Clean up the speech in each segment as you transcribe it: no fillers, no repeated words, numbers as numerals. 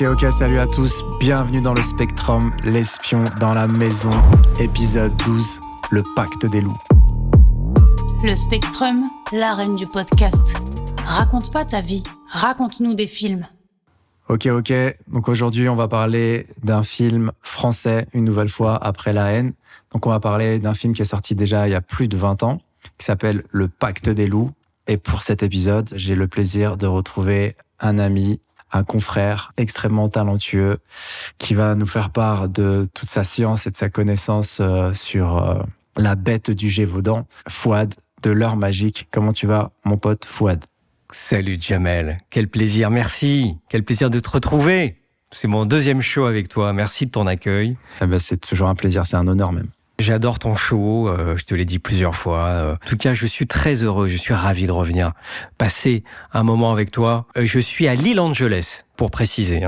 Ok, salut à tous, bienvenue dans le Spectrum, l'espion dans la maison, épisode 12, le pacte des loups. Le Spectrum, la reine du podcast. Raconte pas ta vie, raconte-nous des films. Ok, donc aujourd'hui on va parler d'un film français, une nouvelle fois, après La Haine. Donc on va parler d'un film qui est sorti déjà il y a plus de 20 ans, qui s'appelle Le pacte des loups. Et pour cet épisode, j'ai le plaisir de retrouver un ami, un confrère extrêmement talentueux qui va nous faire part de toute sa science et de sa connaissance sur la bête du Gévaudan, Fouad de l'heure magique. Comment tu vas, mon pote Fouad ? Salut Jamel, quel plaisir, merci, quel plaisir de te retrouver. C'est mon deuxième show avec toi, merci de ton accueil. C'est toujours un plaisir, c'est un honneur même. J'adore ton show, je te l'ai dit plusieurs fois. En tout cas, je suis très heureux, je suis ravi de revenir passer un moment avec toi. Je suis à Los Angeles, pour préciser,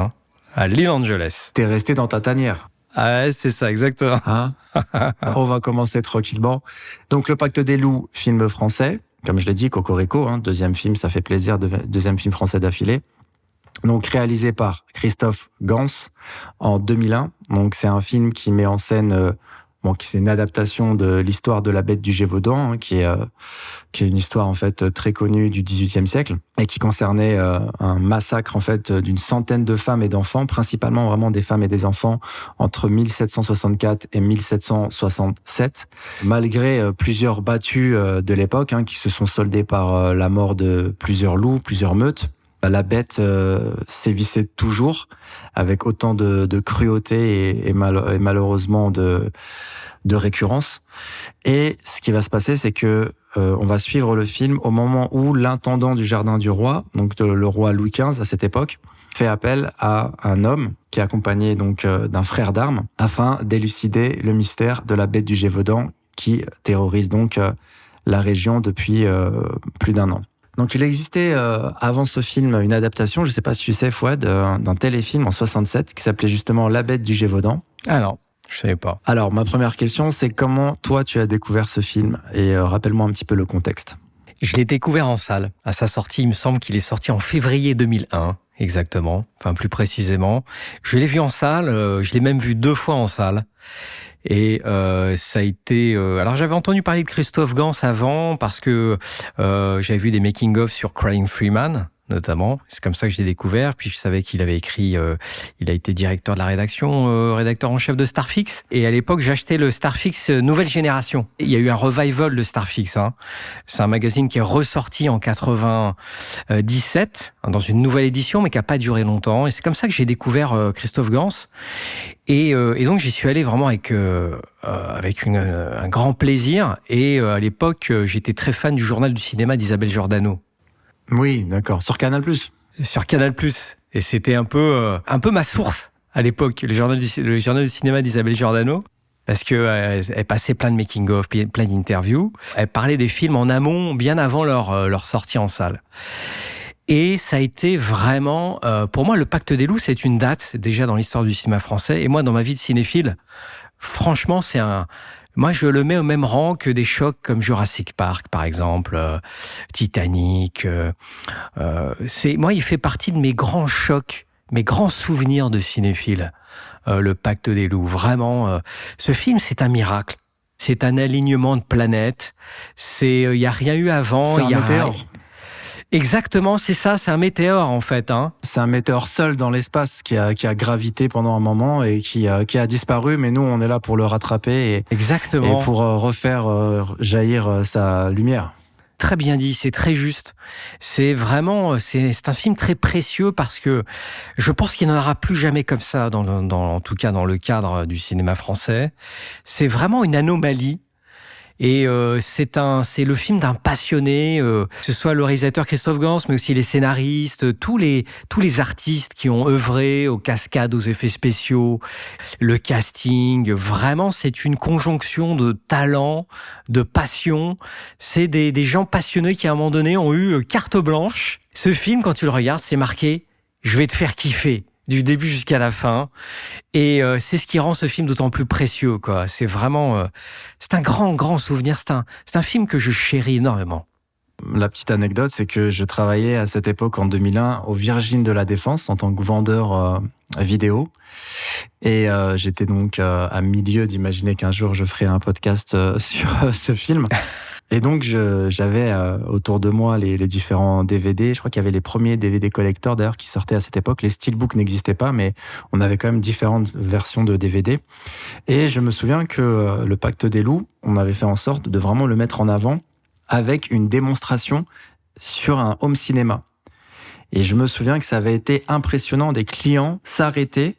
à Los Angeles. T'es resté dans ta tanière. Ah, c'est ça, exactement. On va commencer tranquillement. Donc, Le Pacte des loups, film français. Comme je l'ai dit, Cocorico, deuxième film, ça fait plaisir, deuxième film français d'affilée. Donc, réalisé par Christophe Gans en 2001. Donc, c'est un film qui met en scène... c'est une adaptation de l'histoire de la bête du Gévaudan, qui est une histoire en fait très connue du XVIIIe siècle et qui concernait un massacre en fait d'une centaine de femmes et d'enfants, principalement vraiment des femmes et des enfants entre 1764 et 1767. Malgré plusieurs battues de l'époque qui se sont soldées par la mort de plusieurs loups, plusieurs meutes. La bête sévissait toujours avec autant de cruauté et malheureusement de récurrence. Et ce qui va se passer, c'est que on va suivre le film au moment où l'intendant du jardin du roi, donc le roi Louis XV à cette époque, fait appel à un homme qui est accompagné donc d'un frère d'armes afin d'élucider le mystère de la bête du Gévaudan qui terrorise donc la région depuis plus d'1 an. Donc, il existait avant ce film une adaptation, je ne sais pas si tu sais, Fouad, d'un téléfilm en 67 qui s'appelait justement La bête du Gévaudan. Ah non, je ne savais pas. Alors, ma première question, c'est comment toi tu as découvert ce film et rappelle-moi un petit peu le contexte. Je l'ai découvert en salle. À sa sortie, il me semble qu'il est sorti en février 2001, exactement, enfin plus précisément. Je l'ai vu en salle, je l'ai même vu 2 fois en salle. Et ça a été... alors j'avais entendu parler de Christophe Gans avant parce que j'avais vu des making-of sur Crying Freeman notamment. C'est comme ça que je l'ai découvert. Puis je savais qu'il avait écrit... il a été directeur de la rédaction, rédacteur en chef de Starfix. Et à l'époque, j'achetais le Starfix Nouvelle Génération. Il y a eu un revival de Starfix. C'est un magazine qui est ressorti en 97 dans une nouvelle édition, mais qui n'a pas duré longtemps. Et c'est comme ça que j'ai découvert Christophe Gans. Et donc j'y suis allé vraiment avec un grand plaisir. Et à l'époque, j'étais très fan du journal du cinéma d'Isabelle Giordano. Oui, d'accord. Sur Canal+. Sur Canal+. Et c'était un peu ma source à l'époque, le journal du cinéma d'Isabelle Giordano. Parce qu'elle passait plein de making-of, plein d'interviews. Elle parlait des films en amont, bien avant leur sortie en salle. Et ça a été vraiment... pour moi, Le Pacte des loups, c'est une date déjà dans l'histoire du cinéma français. Et moi, dans ma vie de cinéphile, franchement, moi, je le mets au même rang que des chocs comme Jurassic Park, par exemple, Titanic. Moi, il fait partie de mes grands chocs, mes grands souvenirs de cinéphile, Le Pacte des loups. Vraiment, ce film, c'est un miracle. C'est un alignement de planètes. Il n'y a rien eu avant. C'est un météore. Exactement, c'est ça, c'est un météore en fait. C'est un météore seul dans l'espace qui a gravité pendant un moment et qui a disparu, mais nous on est là pour le rattraper Exactement. Et pour refaire jaillir sa lumière. Très bien dit, c'est très juste. C'est un film très précieux parce que je pense qu'il n'y en aura plus jamais comme ça, en tout cas dans le cadre du cinéma français. C'est vraiment une anomalie. Et c'est le film d'un passionné, que ce soit le réalisateur Christophe Gans, mais aussi les scénaristes, tous les artistes qui ont œuvré aux cascades, aux effets spéciaux, le casting. Vraiment, c'est une conjonction de talent, de passion. C'est des gens passionnés qui, à un moment donné, ont eu carte blanche. Ce film, quand tu le regardes, c'est marqué « Je vais te faire kiffer ». Du début jusqu'à la fin. Et c'est ce qui rend ce film d'autant plus précieux, quoi. C'est vraiment... c'est un grand, grand souvenir. C'est un film que je chéris énormément. La petite anecdote, c'est que je travaillais à cette époque, en 2001, au Virgin de la Défense en tant que vendeur vidéo. Et j'étais donc à milieu d'imaginer qu'un jour je ferais un podcast sur ce film. Et donc j'avais autour de moi les différents DVD. Je crois qu'il y avait les premiers DVD collector d'ailleurs qui sortaient à cette époque. Les steelbooks n'existaient pas, mais on avait quand même différentes versions de DVD. Et je me souviens que le Pacte des loups, on avait fait en sorte de vraiment le mettre en avant avec une démonstration sur un home cinéma. Et je me souviens que ça avait été impressionnant, des clients s'arrêtaient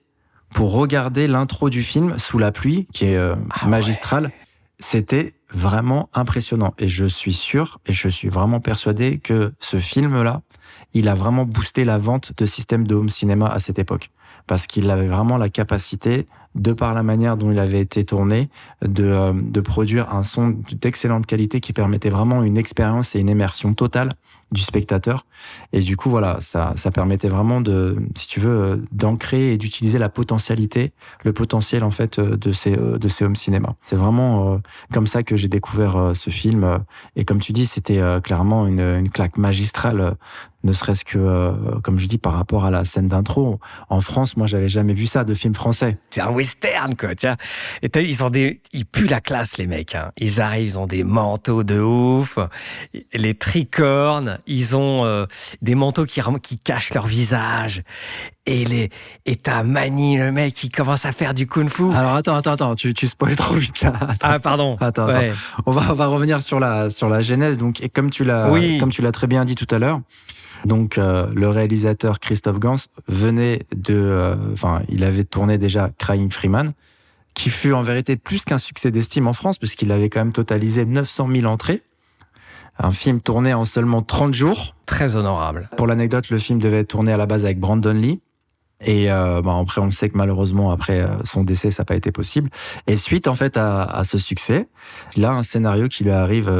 pour regarder l'intro du film sous la pluie, qui est magistrale. Ouais. C'était vraiment impressionnant. Et je suis sûr, et je suis vraiment persuadé que ce film-là, il a vraiment boosté la vente de systèmes de home cinéma à cette époque. Parce qu'il avait vraiment la capacité, de par la manière dont il avait été tourné, de produire un son d'excellente qualité qui permettait vraiment une expérience et une immersion totale du spectateur. Et du coup, voilà, ça permettait vraiment si tu veux, d'ancrer et d'utiliser le potentiel en fait de ces home cinéma. C'est vraiment comme ça que j'ai découvert ce film. Et comme tu dis, c'était clairement une claque magistrale. Ne serait-ce que, comme je dis, par rapport à la scène d'intro. En France, moi, j'avais jamais vu ça de film français. C'est un western, quoi, tu vois. Et t'as vu, ils puent la classe, les mecs, hein. Ils arrivent, ils ont des manteaux de ouf, les tricornes, ils ont des manteaux qui cachent leur visage. Et t'as Manny, le mec, qui commence à faire du kung-fu. Alors, attends, tu spoil trop vite, là. Ah, pardon. Attends. On va revenir sur la genèse. Donc, et comme tu l'as très bien dit tout à l'heure, donc, le réalisateur Christophe Gans venait il avait tourné déjà Crying Freeman, qui fut en vérité plus qu'un succès d'estime en France, puisqu'il avait quand même totalisé 900 000 entrées. Un film tourné en seulement 30 jours. Très honorable. Pour l'anecdote, le film devait être tourné à la base avec Brandon Lee. Et après, on le sait que malheureusement, après son décès, ça n'a pas été possible. Et suite, en fait, à ce succès, il a un scénario qui lui arrive,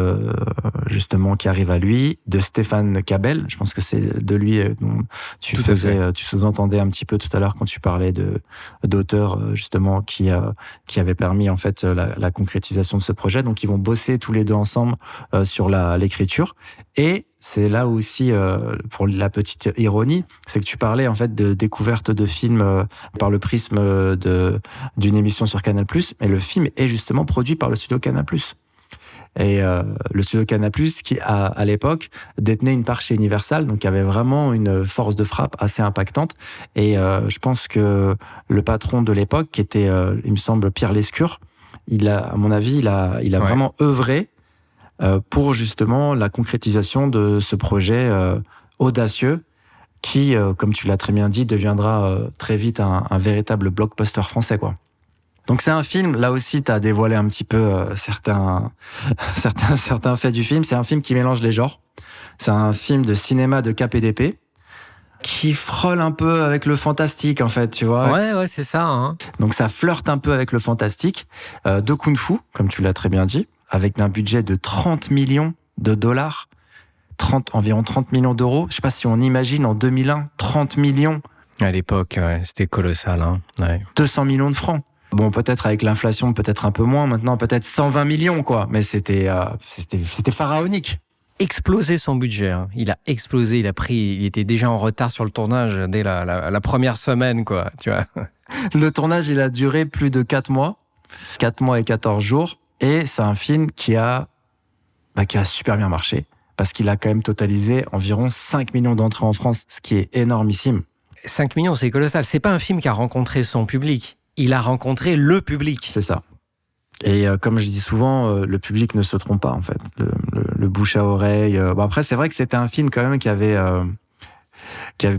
justement, qui arrive à lui, de Stéphane Cabel. Je pense que c'est de lui dont tu sous-entendais un petit peu tout à l'heure quand tu parlais d'auteurs, justement, qui avait permis, en fait, la concrétisation de ce projet. Donc, ils vont bosser tous les deux ensemble sur l'écriture. Et c'est là aussi, pour la petite ironie, c'est que tu parlais en fait de découverte de films par le prisme d'une émission sur Canal+, mais le film est justement produit par le studio Canal+. Et le studio Canal+, qui à l'époque détenait une part chez Universal, donc avait vraiment une force de frappe assez impactante. Et je pense que le patron de l'époque, qui était, il me semble, Pierre Lescure, à mon avis, il a vraiment œuvré pour justement la concrétisation de ce projet audacieux qui, comme tu l'as très bien dit, deviendra très vite un véritable blockbuster français, quoi. Donc c'est un film, là aussi tu as dévoilé un petit peu certains faits du film. C'est un film qui mélange les genres. C'est un film de cinéma de cap et d'épée qui frôle un peu avec le fantastique, en fait, tu vois. Ouais, c'est ça. Hein. Donc ça flirte un peu avec le fantastique, de kung-fu, comme tu l'as très bien dit, avec un budget de 30 millions de dollars, environ 30 millions d'euros. Je sais pas si on imagine en 2001, 30 millions. À l'époque, c'était colossal. Hein. Ouais. 200 millions de francs. Bon, peut-être avec l'inflation, peut-être un peu moins. Maintenant, peut-être 120 millions, quoi. Mais c'était pharaonique. Explosé son budget. Hein. Il a explosé. Il était déjà en retard sur le tournage dès la première semaine, quoi. Tu vois. Le tournage, il a duré plus de 4 mois. 4 mois et 14 jours. Et c'est un film qui a super bien marché, parce qu'il a quand même totalisé environ 5 millions d'entrées en France, ce qui est énormissime. 5 millions, c'est colossal. C'est pas un film qui a rencontré son public. Il a rencontré le public. C'est ça. Et comme je dis souvent, le public ne se trompe pas, en fait. Le bouche à oreille. Après, c'est vrai que c'était un film quand même qui avait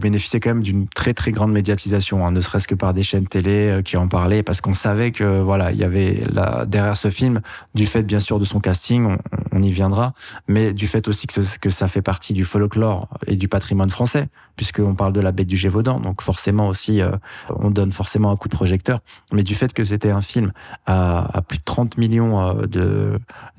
bénéficié quand même d'une très très grande médiatisation, hein, ne serait-ce que par des chaînes télé qui en parlaient, parce qu'on savait que voilà, il y avait derrière ce film, du fait bien sûr de son casting, on y viendra, mais du fait aussi que ça fait partie du folklore et du patrimoine français, puisqu'on parle de la Bête du Gévaudan, donc forcément aussi on donne forcément un coup de projecteur, mais du fait que c'était un film à plus de 30 millions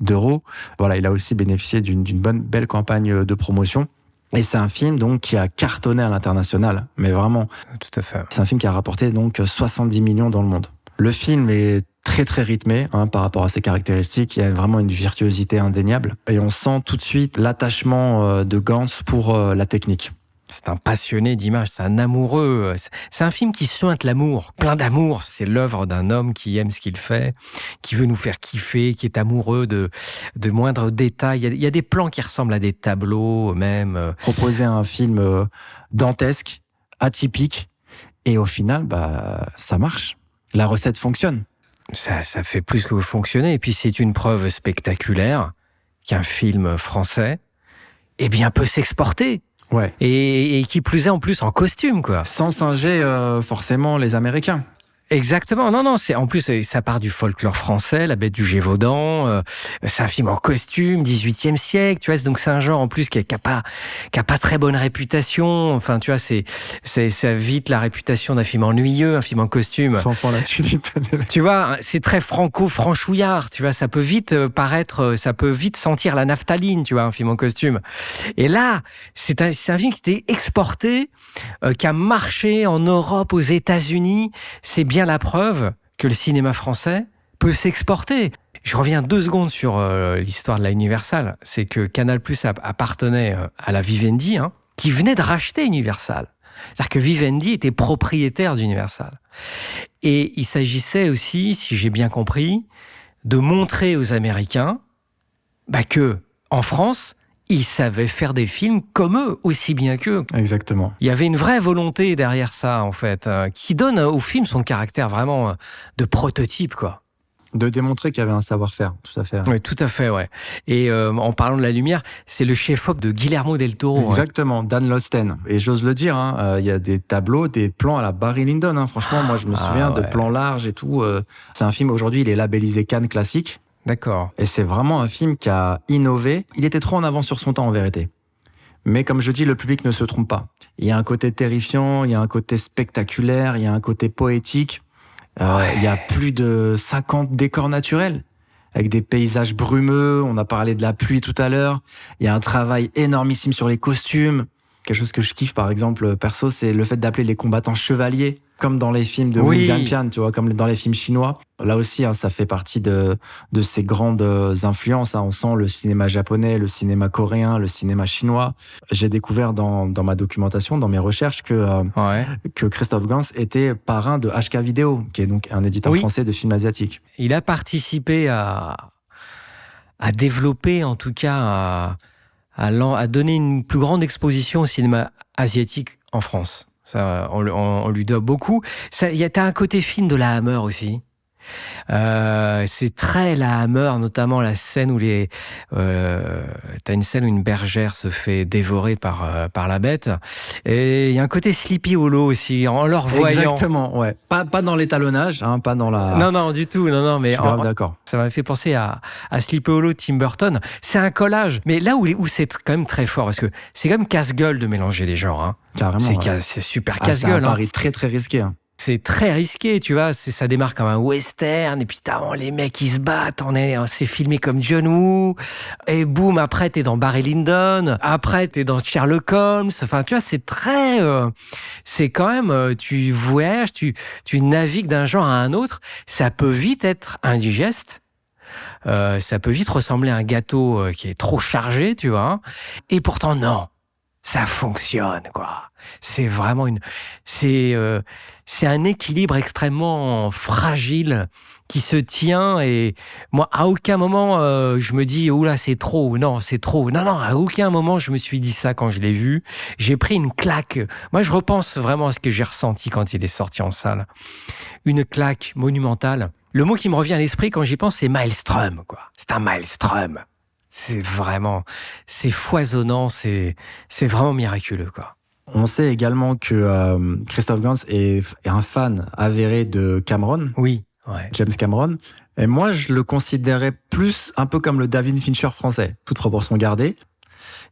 d'euros, voilà, il a aussi bénéficié d'une belle campagne de promotion. Et c'est un film donc qui a cartonné à l'international, mais vraiment. Tout à fait. C'est un film qui a rapporté donc 70 millions dans le monde. Le film est très très rythmé par rapport à ses caractéristiques. Il y a vraiment une virtuosité indéniable. Et on sent tout de suite l'attachement de Gans pour la technique. C'est un passionné d'image, c'est un amoureux. C'est un film qui suinte l'amour, plein d'amour. C'est l'œuvre d'un homme qui aime ce qu'il fait, qui veut nous faire kiffer, qui est amoureux de moindres détails. Il y a des plans qui ressemblent à des tableaux, même. Proposer un film dantesque, atypique, et au final, ça marche. La recette fonctionne. Ça fait plus que fonctionner. Et puis c'est une preuve spectaculaire qu'un film français, peut s'exporter. Ouais. Et qui plus est en plus en costume, quoi. Sans singer forcément les Américains. Exactement. Non, en plus, ça part du folklore français, La Bête du Gévaudan. C'est un film en costume, 18e siècle, tu vois. Donc, c'est un genre, en plus, qui a pas très bonne réputation. Enfin, tu vois, ça vite la réputation d'un film ennuyeux, un film en costume. Fanfan la tulipe. Tu vois, c'est très franco-franchouillard, tu vois. Ça peut vite sentir la naphtaline, tu vois, un film en costume. Et là, c'est un film qui était exporté, qui a marché en Europe, aux États-Unis. C'est bien la preuve que le cinéma français peut s'exporter. Je reviens 2 secondes sur l'histoire de la Universal. C'est que Canal+ appartenait à la Vivendi, qui venait de racheter Universal. C'est-à-dire que Vivendi était propriétaire d'Universal. Et il s'agissait aussi, si j'ai bien compris, de montrer aux Américains que en France, ils savaient faire des films comme eux, aussi bien qu'eux. Exactement. Il y avait une vraie volonté derrière ça, en fait, qui donne au film son caractère vraiment de prototype, quoi. De démontrer qu'il y avait un savoir-faire, tout à fait. Oui, tout à fait, ouais. Et en parlant de la lumière, c'est le chef-op de Guillermo del Toro. Exactement, Dan Losten. Et j'ose le dire, il y a des tableaux, des plans à la Barry Lyndon. Franchement, moi, je me souviens de plans larges et tout. C'est un film, aujourd'hui, il est labellisé Cannes Classique. D'accord. Et c'est vraiment un film qui a innové. Il était trop en avance sur son temps, en vérité. Mais comme je dis, le public ne se trompe pas. Il y a un côté terrifiant, il y a un côté spectaculaire, il y a un côté poétique. Il y a plus de 50 décors naturels, avec des paysages brumeux. On a parlé de la pluie tout à l'heure. Il y a un travail énormissime sur les costumes. Quelque chose que je kiffe, par exemple, perso, c'est le fait d'appeler les combattants chevaliers, comme dans les films de Wu Jianpian, tu vois, comme dans les films chinois. Là aussi, ça fait partie de ces grandes influences. On sent le cinéma japonais, le cinéma coréen, le cinéma chinois. J'ai découvert dans ma documentation, dans mes recherches, que Christophe Gans était parrain de HK Vidéo, qui est donc un éditeur français de films asiatiques. Il a participé à développer, en tout cas, à donner une plus grande exposition au cinéma asiatique en France. Ça, on lui doit beaucoup. T'as un côté film de la Hammer aussi. C'est très la Hammer, notamment la scène où t'as une scène où une bergère se fait dévorer par la bête. Et il y a un côté Sleepy Hollow aussi, en leur voyant. Exactement, ouais. Pas dans l'étalonnage, pas dans la. Non, du tout, non, mais. Je suis grave d'accord. Ça m'a fait penser à Sleepy Hollow de Tim Burton. C'est un collage, mais là où c'est quand même très fort, parce que c'est quand même casse-gueule de mélanger les genres. Carrément. C'est super casse-gueule. C'est un pari très très risqué. C'est très risqué, tu vois. Ça démarre comme un western, et puis t'as les mecs qui se battent. C'est filmé comme John Woo, et boum, après t'es dans Barry Lyndon, après t'es dans Sherlock Holmes. Enfin, tu vois, c'est très, c'est quand même, tu voyages, tu navigues d'un genre à un autre. Ça peut vite être indigeste. Ça peut vite ressembler à un gâteau qui est trop chargé, tu vois. Et pourtant, non. Ça fonctionne, quoi. C'est vraiment c'est un équilibre extrêmement fragile qui se tient, et moi, à aucun moment, je me dis, oula, c'est trop, non, c'est trop. Non, à aucun moment, je me suis dit ça quand je l'ai vu. J'ai pris une claque. Moi, je repense vraiment à ce que j'ai ressenti quand il est sorti en salle. Une claque monumentale. Le mot qui me revient à l'esprit quand j'y pense, c'est maelstrom, quoi. C'est un maelstrom. C'est foisonnant, c'est vraiment miraculeux, quoi. On sait également que Christophe Gans est un fan avéré de Cameron. Oui, ouais. James Cameron. Et moi, je le considérais plus un peu comme le David Fincher français, toute proportion gardée.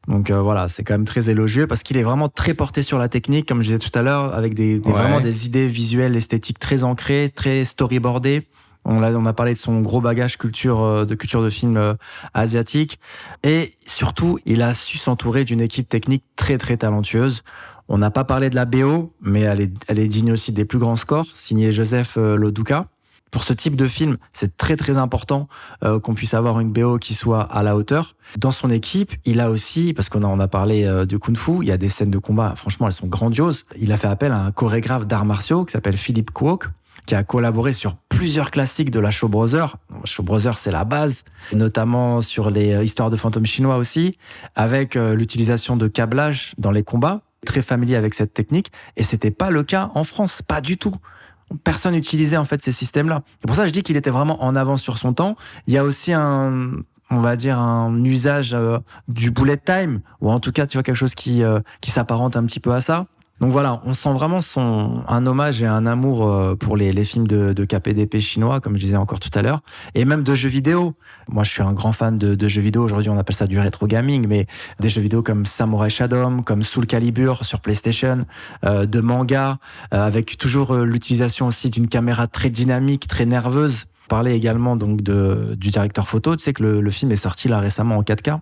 Donc voilà, c'est quand même très élogieux parce qu'il est vraiment très porté sur la technique, comme je disais tout à l'heure, avec vraiment des idées visuelles, esthétiques très ancrées, très storyboardées. On a parlé de son gros bagage culture de film asiatique. Et surtout, il a su s'entourer d'une équipe technique très, très talentueuse. On n'a pas parlé de la BO, mais elle est digne aussi des plus grands scores, signé Joseph Loduca. Pour ce type de film, c'est très très important qu'on puisse avoir une BO qui soit à la hauteur. Dans son équipe, il a aussi, parce qu'on a parlé de Kung Fu, il y a des scènes de combat, franchement, elles sont grandioses. Il a fait appel à un chorégraphe d'arts martiaux qui s'appelle Philippe Kwok, qui a collaboré sur plusieurs classiques de la Shaw Brothers. Shaw Brothers, c'est la base, notamment sur les histoires de fantômes chinois aussi, avec l'utilisation de câblage dans les combats. Très familier avec cette technique, et c'était pas le cas en France, pas du tout. Personne n'utilisait en fait ces systèmes-là. C'est pour ça que je dis qu'il était vraiment en avance sur son temps. Il y a aussi un usage du bullet time, ou en tout cas, tu vois, quelque chose qui s'apparente un petit peu à ça. Donc voilà, on sent vraiment un hommage et un amour pour les films de KPDP chinois, comme je disais encore tout à l'heure, et même de jeux vidéo. Moi, je suis un grand fan de jeux vidéo. Aujourd'hui, on appelle ça du rétro gaming, mais des jeux vidéo comme Samurai Shodown, comme Soul Calibur sur PlayStation, de mangas, avec toujours l'utilisation aussi d'une caméra très dynamique, très nerveuse. On parlait également donc du directeur photo. Tu sais que le film est sorti là récemment en 4K,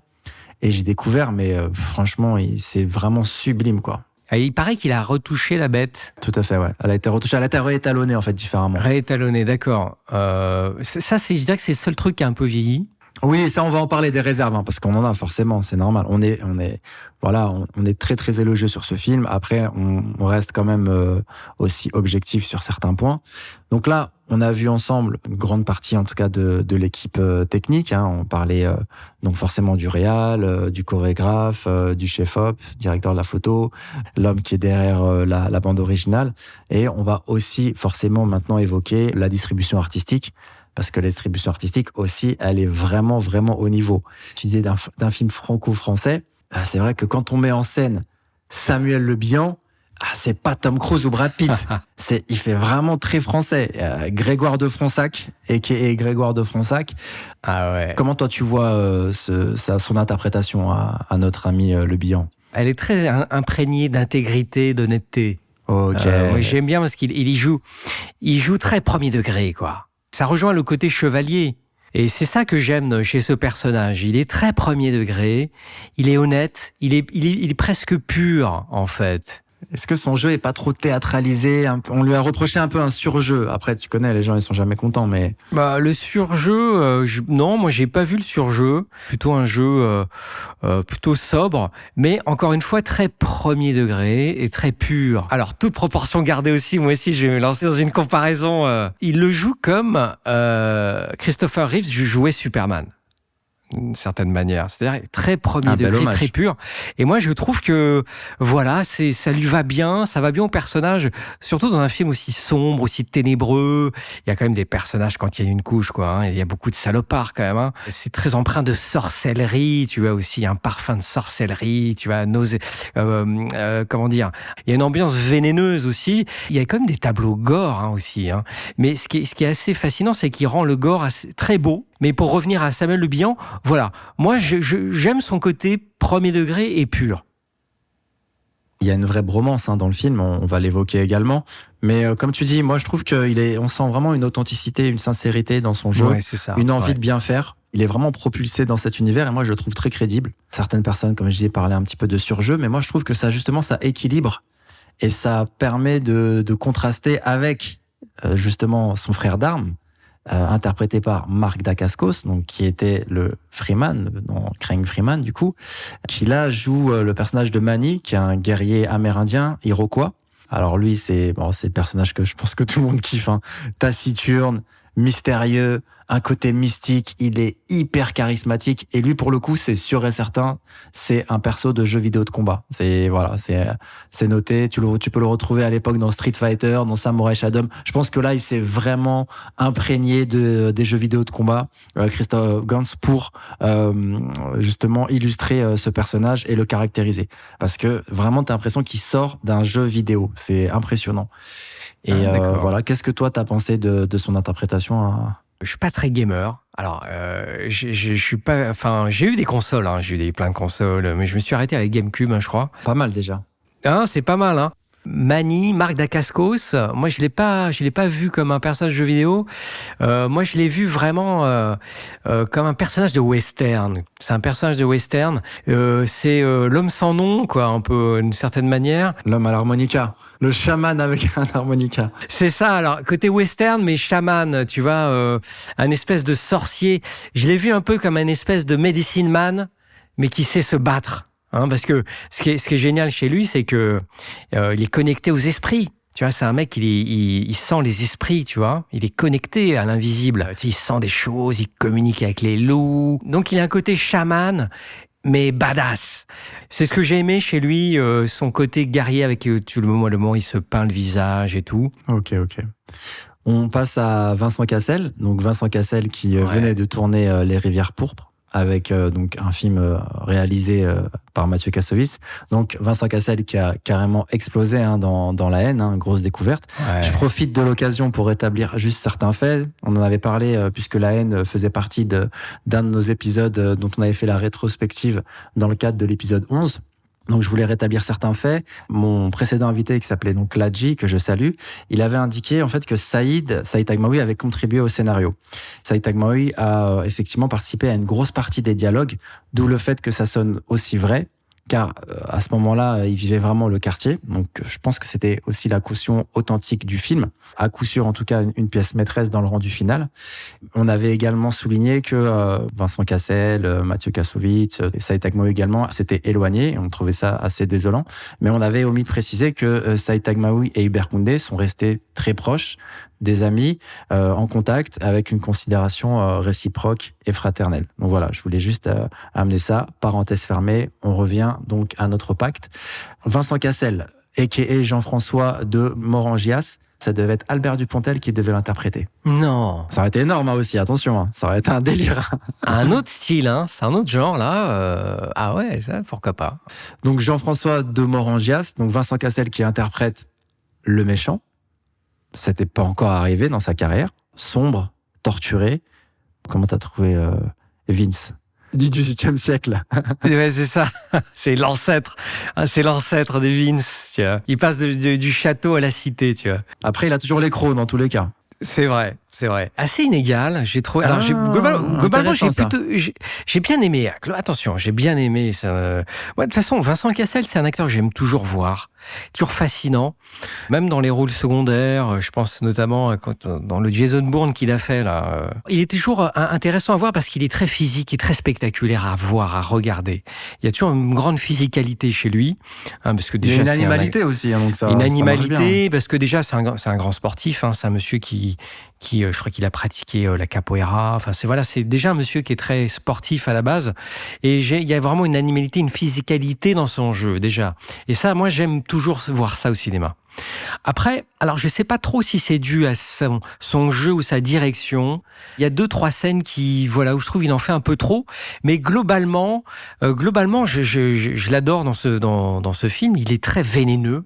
et j'ai découvert, mais franchement, c'est vraiment sublime, quoi. Et il paraît qu'il a retouché la bête. Tout à fait, ouais. Elle a été retouchée, elle a été réétalonnée en fait différemment. Réétalonnée, d'accord. Ça, je dirais que c'est le seul truc qui a un peu vieilli. Oui, ça, on va en parler des réserves, hein, parce qu'on en a forcément, c'est normal. On est très très élogieux sur ce film. Après, on reste quand même aussi objectif sur certains points. Donc là, on a vu ensemble une grande partie, en tout cas, de l'équipe technique. Hein. On parlait donc forcément du réal, du chorégraphe, du chef-op, directeur de la photo, l'homme qui est derrière la bande originale. Et on va aussi forcément maintenant évoquer la distribution artistique, parce que la distribution artistique aussi, elle est vraiment, vraiment au niveau. Tu disais d'un film franco-français, c'est vrai que quand on met en scène Samuel Le Bihan, c'est pas Tom Cruise ou Brad Pitt. Il fait vraiment très français. Grégoire de Fronsac, et Grégoire de Fronsac. Ah ouais. Comment toi tu vois son interprétation à notre ami Le Bihan? Elle est très imprégnée d'intégrité, d'honnêteté. Ok. Moi, j'aime bien parce qu'il y joue. Il joue très premier degré, quoi. Ça rejoint le côté chevalier. Et c'est ça que j'aime chez ce personnage. Il est très premier degré, il est honnête, il est presque pur, en fait. Est-ce que son jeu est pas trop théâtralisé? On lui a reproché un peu un surjeu. Après, tu connais, les gens, ils sont jamais contents, mais... Le surjeu, non, moi, j'ai pas vu le surjeu. Plutôt un jeu plutôt sobre, mais encore une fois, très premier degré et très pur. Alors, toute proportion gardée aussi, moi aussi, je vais me lancer dans une comparaison. Il le joue comme Christopher Reeves jouait Superman. D'une certaine manière, c'est-à-dire très premier degré, très pur. Et moi, je trouve que voilà, ça lui va bien, ça va bien au personnage, surtout dans un film aussi sombre, aussi ténébreux. Il y a quand même des personnages quand il y a une couche, quoi. Hein, il y a beaucoup de salopards quand même. Hein. C'est très empreint de sorcellerie. Tu as aussi un parfum de sorcellerie. Tu as comment dire. Il y a une ambiance vénéneuse aussi. Il y a quand même des tableaux gore aussi. Hein. Mais ce qui est assez fascinant, c'est qu'il rend le gore très beau. Mais pour revenir à Samuel Le Bihan, voilà, moi j'aime son côté premier degré et pur. Il y a une vraie bromance dans le film, on va l'évoquer également. Mais comme tu dis, moi je trouve on sent vraiment une authenticité, une sincérité dans son jeu, ouais, c'est ça, une envie de bien faire. Il est vraiment propulsé dans cet univers et moi je le trouve très crédible. Certaines personnes, comme je disais, parlaient un petit peu de surjeu, mais moi je trouve que ça justement ça équilibre et ça permet de contraster avec justement son frère d'armes. Interprété par Mark Dacascos, donc qui était le Freeman, dans Crying Freeman du coup, qui là joue le personnage de Manny, qui est un guerrier amérindien iroquois. Alors lui, c'est le personnage que je pense que tout le monde kiffe, hein. Taciturne, mystérieux, un côté mystique, il est hyper charismatique et lui pour le coup c'est sûr et certain, c'est un perso de jeu vidéo de combat. C'est noté, tu peux le retrouver à l'époque dans Street Fighter, dans Samurai Shodown. Je pense que là il s'est vraiment imprégné des jeux vidéo de combat, Christophe Gans, pour justement illustrer ce personnage et le caractériser. Parce que vraiment t'as l'impression qu'il sort d'un jeu vidéo, c'est impressionnant. Et voilà, qu'est-ce que toi t'as pensé de son interprétation Je suis pas très gamer. Alors, je suis pas. Enfin, j'ai eu des consoles, j'ai eu plein de consoles, mais je me suis arrêté à la GameCube, je crois. Pas mal déjà. C'est pas mal, hein. Marc Dacascos, moi je l'ai pas vu comme un personnage de jeu vidéo. Moi je l'ai vu vraiment comme un personnage de western. C'est un personnage de western. C'est l'homme sans nom, quoi, un peu d'une certaine manière. L'homme à l'harmonica, le chaman avec un harmonica. C'est ça. Alors côté western, mais chaman, tu vois, un espèce de sorcier. Je l'ai vu un peu comme un espèce de medicine man, mais qui sait se battre. Parce que ce qui est génial chez lui, c'est que il est connecté aux esprits. Tu vois, c'est un mec, il sent les esprits, tu vois. Il est connecté à l'invisible. Il sent des choses, il communique avec les loups. Donc, il a un côté chaman, mais badass. C'est ce que j'ai aimé chez lui, son côté guerrier avec le moment où il se peint le visage et tout. Ok. On passe à Vincent Cassel. Donc, Vincent Cassel qui venait de tourner Les Rivières pourpres, avec donc un film réalisé par Mathieu Kassovitz. Donc Vincent Cassel qui a carrément explosé dans La Haine, grosse découverte. Ouais. Je profite de l'occasion pour rétablir juste certains faits. On en avait parlé puisque La Haine faisait partie d'un de nos épisodes dont on avait fait la rétrospective dans le cadre de l'épisode 11. Donc, je voulais rétablir certains faits. Mon précédent invité, qui s'appelait donc Ladji, que je salue, il avait indiqué en fait que Saïd Taghmaoui avait contribué au scénario. Saïd Taghmaoui a effectivement participé à une grosse partie des dialogues, d'où le fait que ça sonne aussi vrai, car à ce moment-là, il vivait vraiment le quartier. Donc, je pense que c'était aussi la caution authentique du film. À coup sûr, en tout cas, une pièce maîtresse dans le rendu final. On avait également souligné que Vincent Cassel, Mathieu Kassovitz et Saïd Taghmaoui également s'étaient éloignés. On trouvait ça assez désolant. Mais on avait omis de préciser que Saïd Taghmaoui et Hubert Koundé sont restés très proches, des amis, en contact, avec une considération réciproque et fraternelle. Donc voilà, je voulais juste amener ça. Parenthèse fermée, on revient donc à notre pacte. Vincent Cassel, a.k.a. Jean-François de Morangias, ça devait être Albert Dupontel qui devait l'interpréter. Non. Ça aurait été énorme aussi, attention, ça aurait été un délire. Un autre style, c'est un autre genre là. Ah ouais, ça, pourquoi pas. Donc Jean-François de Morangias, donc Vincent Cassel qui interprète le méchant. C'était pas encore arrivé dans sa carrière. Sombre, torturé. Comment t'as trouvé Vince du XVIIIe siècle? Ouais, c'est ça. C'est l'ancêtre. C'est l'ancêtre de Vince, tu vois. Il passe du château à la cité, tu vois. Après, il a toujours les crocs dans tous les cas. C'est vrai. Assez inégal, j'ai trouvé. Alors, globalement, j'ai bien aimé. Attention, j'ai bien aimé ça. Ouais, de toute façon, Vincent Cassel, c'est un acteur que j'aime toujours voir. Toujours fascinant. Même dans les rôles secondaires, je pense notamment dans le Jason Bourne qu'il a fait, là. Il est toujours intéressant à voir parce qu'il est très physique et très spectaculaire à voir, à regarder. Il y a toujours une grande physicalité chez lui. Parce que déjà, il y a une animalité aussi, donc ça. Une animalité, ça parce que déjà, c'est un grand sportif. C'est un monsieur qui je crois qu'il a pratiqué la capoeira. Enfin, c'est déjà un monsieur qui est très sportif à la base. Et il y a vraiment une animalité, une physicalité dans son jeu, déjà. Et ça, moi, j'aime toujours voir ça au cinéma. Après, alors je sais pas trop si c'est dû à son jeu ou sa direction. Il y a 2-3 scènes où je trouve il en fait un peu trop. Mais globalement, je l'adore dans ce film. Il est très vénéneux.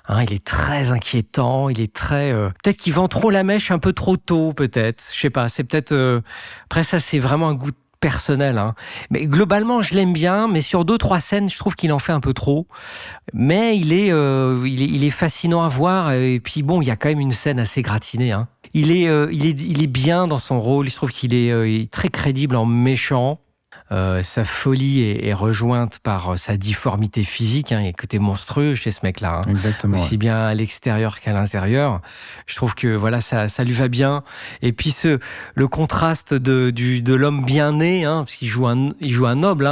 Il est très inquiétant, il est très... peut-être qu'il vend trop la mèche un peu trop tôt, peut-être. Je sais pas, c'est peut-être... Après ça, c'est vraiment un goût personnel. Mais globalement, je l'aime bien, mais sur 2-3 scènes, je trouve qu'il en fait un peu trop. Mais il est fascinant à voir. Et puis bon, il y a quand même une scène assez gratinée. Il est bien dans son rôle, je trouve qu'il est très crédible en méchant. Sa folie est rejointe par sa difformité physique. Il y a un côté monstrueux chez ce mec-là. Exactement. Aussi bien à l'extérieur qu'à l'intérieur. Je trouve que ça lui va bien. Et puis le contraste de l'homme bien né, parce qu'il joue un noble.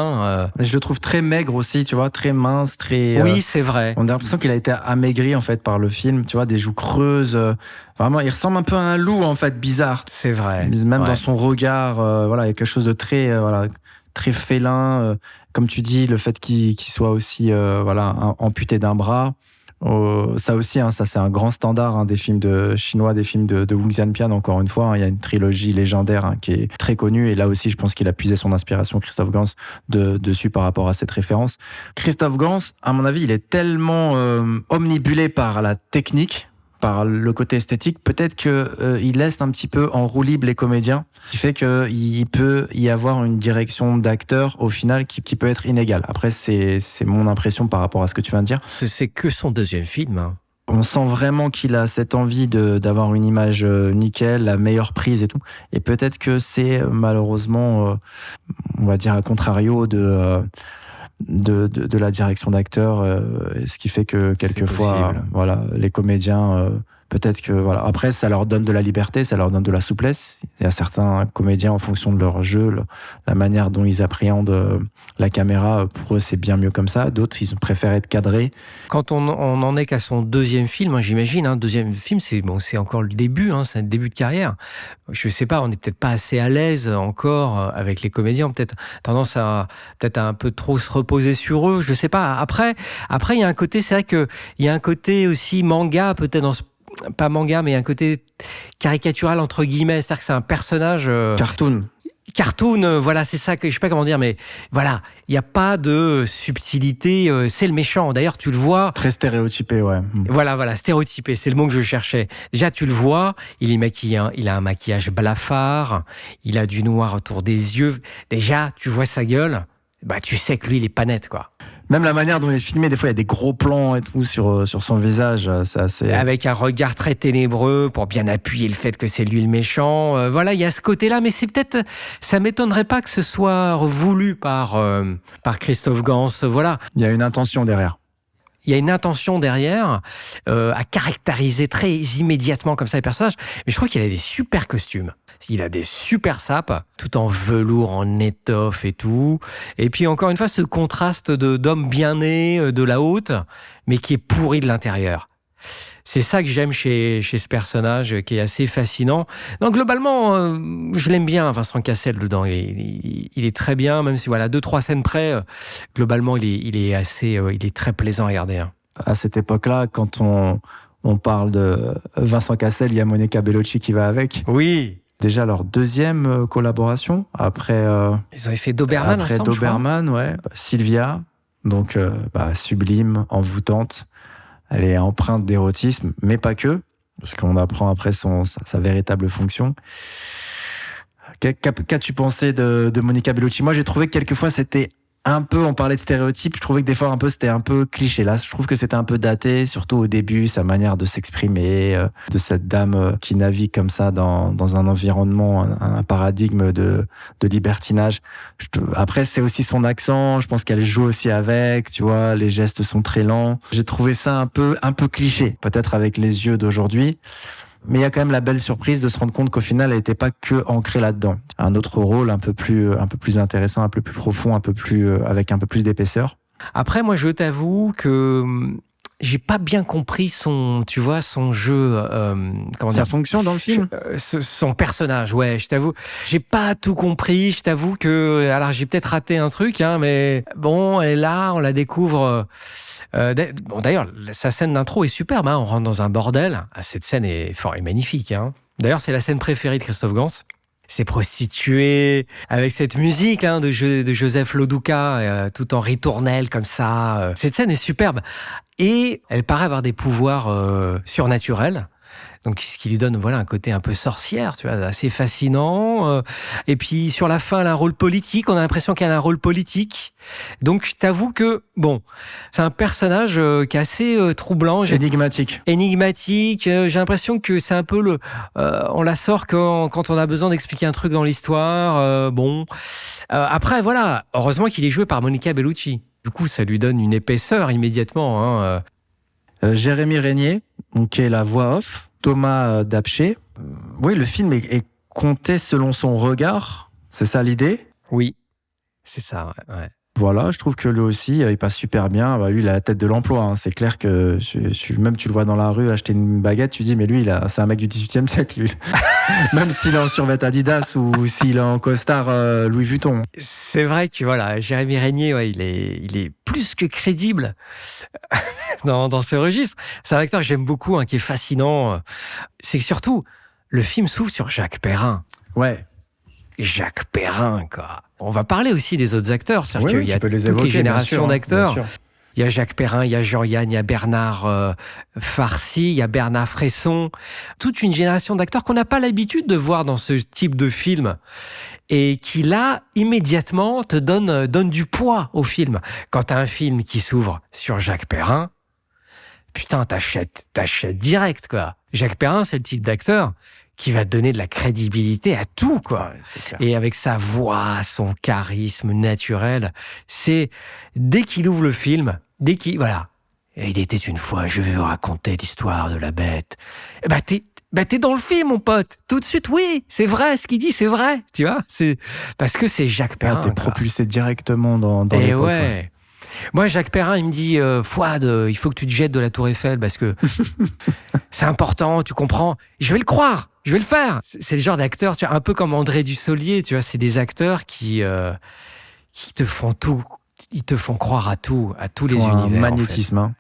Je le trouve très maigre aussi, tu vois, très mince, très. Oui, c'est vrai. On a l'impression qu'il a été amaigri en fait par le film. Tu vois, des joues creuses. Vraiment, il ressemble un peu à un loup en fait, bizarre. C'est vrai. Même dans son regard, il y a quelque chose de très très félin, comme tu dis, le fait qu'il soit aussi amputé d'un bras. Ça aussi, ça c'est un grand standard des films chinois, des films de Wu Xianpian. Encore une fois, il y a une trilogie légendaire qui est très connue. Et là aussi, je pense qu'il a puisé son inspiration, Christophe Gans, dessus par rapport à cette référence. Christophe Gans, à mon avis, il est tellement omnibulé par la technique, par le côté esthétique, peut-être qu'il laisse un petit peu en roue libre les comédiens, qui fait qu'il peut y avoir une direction d'acteur au final qui peut être inégale. Après, c'est mon impression par rapport à ce que tu viens de dire. C'est que son deuxième film. On sent vraiment qu'il a cette envie d'avoir une image nickel, la meilleure prise et tout. Et peut-être que c'est malheureusement, on va dire à contrario de la direction d'acteur, ce qui fait que quelquefois, voilà, les comédiens, peut-être que voilà. Après, ça leur donne de la liberté, ça leur donne de la souplesse. Il y a certains comédiens, en fonction de leur jeu, la manière dont ils appréhendent la caméra, pour eux, c'est bien mieux comme ça. D'autres, ils préfèrent être cadrés. Quand on en est qu'à son deuxième film, hein, j'imagine, deuxième film, c'est encore le début, c'est un début de carrière. Je sais pas, on n'est peut-être pas assez à l'aise encore avec les comédiens, peut-être tendance à un peu trop se reposer sur eux, je sais pas. Après, il y a un côté, c'est vrai que il y a un côté aussi manga, peut-être pas manga, mais un côté caricatural entre guillemets, c'est-à-dire que c'est un personnage cartoon, voilà, c'est ça que je sais pas comment dire, mais voilà, il y a pas de subtilité, c'est le méchant. D'ailleurs, tu le vois très stéréotypé, ouais. Voilà, stéréotypé, c'est le mot que je cherchais. Déjà, tu le vois, il est maquillé, il a un maquillage blafard, il a du noir autour des yeux. Déjà, tu vois sa gueule, bah tu sais que lui, il est pas net, quoi. Même la manière dont il est filmé, des fois, il y a des gros plans et tout sur son visage. C'est assez... Avec un regard très ténébreux pour bien appuyer le fait que c'est lui le méchant. Voilà, il y a ce côté-là, mais c'est peut-être... Ça m'étonnerait pas que ce soit voulu par Christophe Gans. Voilà. Il y a une intention derrière. Il y a une intention derrière à caractériser très immédiatement comme ça les personnages. Mais je trouve qu'il a des super costumes. Il a des super sapes, tout en velours, en étoffe et tout. Et puis encore une fois, ce contraste d'homme bien né de la haute, mais qui est pourri de l'intérieur. C'est ça que j'aime chez ce personnage, qui est assez fascinant. Donc globalement, je l'aime bien, Vincent Cassel dedans. Il est très bien, même si voilà 2-3 scènes près, globalement il est très plaisant à regarder. À cette époque-là, quand on parle de Vincent Cassel, il y a Monica Bellucci qui va avec. Oui. Déjà leur deuxième collaboration après. Ils avaient fait Doberman après ensemble. Doberman, ouais. Sylvia, donc sublime, envoûtante. Elle est empreinte d'érotisme, mais pas que, parce qu'on apprend après sa véritable fonction. Qu'as-tu pensé de Monica Bellucci ? Moi, j'ai trouvé que quelquefois, c'était un peu, on parlait de stéréotypes, je trouvais que des fois, c'était un peu cliché. Là, je trouve que c'était un peu daté, surtout au début, sa manière de s'exprimer, de cette dame qui navigue comme ça dans un environnement, un paradigme de libertinage. Après, c'est aussi son accent, je pense qu'elle joue aussi avec, tu vois, les gestes sont très lents. J'ai trouvé ça un peu cliché, peut-être avec les yeux d'aujourd'hui. Mais il y a quand même la belle surprise de se rendre compte qu'au final, elle n'était pas que ancrée là-dedans. Un autre rôle un peu plus intéressant, un peu plus profond, avec un peu plus d'épaisseur. Après, moi, je t'avoue que j'ai pas bien compris son jeu. Sa fonction dans le film. Son personnage, ouais, je t'avoue. J'ai pas tout compris. Je t'avoue que, alors, j'ai peut-être raté un truc, mais bon, elle est là, on la découvre. D'ailleurs, sa scène d'intro est superbe. On rentre dans un bordel. Cette scène est magnifique. D'ailleurs, c'est la scène préférée de Christophe Gans. Ces prostituées avec cette musique de Joseph Loduca, tout en ritournelle comme ça. Cette scène est superbe. Et elle paraît avoir des pouvoirs surnaturels. Donc, ce qui lui donne un côté un peu sorcière, tu vois, assez fascinant. Et puis, sur la fin, elle a un rôle politique. On a l'impression qu'elle a un rôle politique. Donc, je t'avoue que, c'est un personnage qui est assez troublant. Énigmatique. J'ai l'impression que c'est un peu on la sort quand on a besoin d'expliquer un truc dans l'histoire. Après, voilà. Heureusement qu'il est joué par Monica Bellucci. Du coup, ça lui donne une épaisseur immédiatement. Jérémy Régnier, qui est la voix off. Thomas Dapché. Oui, le film est compté selon son regard. C'est ça l'idée ? Oui, c'est ça, ouais. Voilà, je trouve que lui aussi, il passe super bien. Lui, il a la tête de l'emploi. C'est clair que même tu le vois dans la rue acheter une baguette, tu dis, mais lui, c'est un mec du 18e siècle, lui. Même s'il est en survêt Adidas ou s'il est en costard Louis Vuitton. C'est vrai que Jérémy Régnier, il est plus que crédible dans ce registre. C'est un acteur que j'aime beaucoup, qui est fascinant. C'est que surtout, le film s'ouvre sur Jacques Perrin. Ouais. Jacques Perrin, quoi. On va parler aussi des autres acteurs. C'est-à-dire qu'il y a toutes évoquer, les générations d'acteurs. Bien sûr. Il y a Jacques Perrin, il y a Jean-Yann, il y a Bernard Farcy, il y a Bernard Fresson. Toute une génération d'acteurs qu'on n'a pas l'habitude de voir dans ce type de film. Et qui, là, immédiatement, te donne du poids au film. Quand tu as un film qui s'ouvre sur Jacques Perrin, putain, t'achètes direct, quoi. Jacques Perrin, c'est le type d'acteur qui va te donner de la crédibilité à tout, quoi. Ouais, c'est clair. Et avec sa voix, son charisme naturel, c'est dès qu'il ouvre le film, voilà. Et il était une fois, je vais vous raconter l'histoire de la bête. T'es dans le film, mon pote. Tout de suite, oui, c'est vrai, ce qu'il dit, c'est vrai. Tu vois, c'est parce que c'est Jacques Perrin. T'es quoi. propulsé directement dans Et l'époque. ouais. Moi, Jacques Perrin, il me dit, Fouad, il faut que tu te jettes de la Tour Eiffel parce que c'est important, tu comprends. Je vais le croire, je vais le faire. C'est le genre d'acteur, tu vois, un peu comme André Dussolier, tu vois, c'est des acteurs qui te font tout, ils te font croire à tous les univers. Un magnétisme. En fait.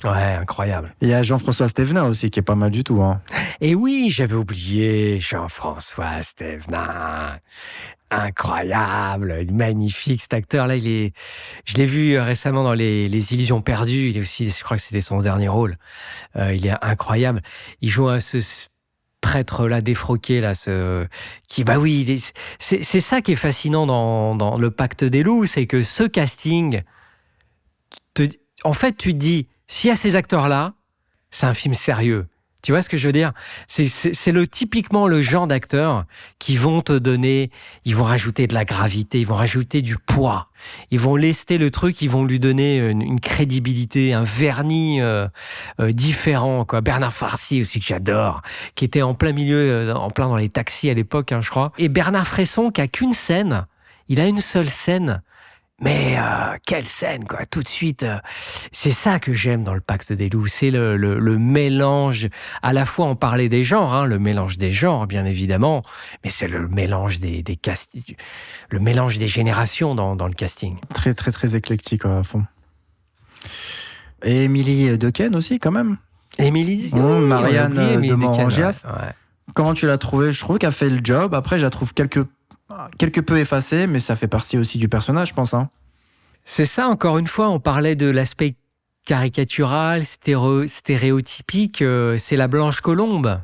Ouais, incroyable. Il y a Jean-François Stévenin aussi qui est pas mal du tout. Hein. Et oui, j'avais oublié Jean-François Stévenin. Incroyable, magnifique cet acteur-là. Je l'ai vu récemment dans les Illusions perdues. Il est aussi, je crois que c'était son dernier rôle. Il est incroyable. Il joue ce prêtre-là défroqué là, c'est ça qui est fascinant dans le Pacte des loups, c'est que ce casting, en fait, tu te dis, s'il y a ces acteurs-là, c'est un film sérieux. Tu vois ce que je veux dire ? C'est typiquement le genre d'acteurs qui vont te donner, ils vont rajouter de la gravité, ils vont rajouter du poids, ils vont lester le truc, ils vont lui donner une crédibilité, un vernis différent, quoi. Bernard Farcy aussi que j'adore, qui était en plein milieu, en plein dans les taxis à l'époque, hein, je crois. Et Bernard Fresson qui a qu'une scène, il a une seule scène. Mais quelle scène, quoi, tout de suite. C'est ça que j'aime dans le Pacte des loups, c'est le mélange. À la fois, on parlait des genres, hein, le mélange des genres, bien évidemment, mais c'est le mélange le mélange des générations dans le casting. Très, très, très éclectique à fond. Et Émilie Dequesne aussi, quand même. Émilie, Marianne de Morangias. Ouais. Comment tu l'as trouvée ? Je trouve qu'elle fait le job. Après, je la trouve quelque peu effacée, mais ça fait partie aussi du personnage, je pense. Hein. C'est ça, encore une fois, on parlait de l'aspect caricatural, stéréotypique, c'est la Blanche Colombe.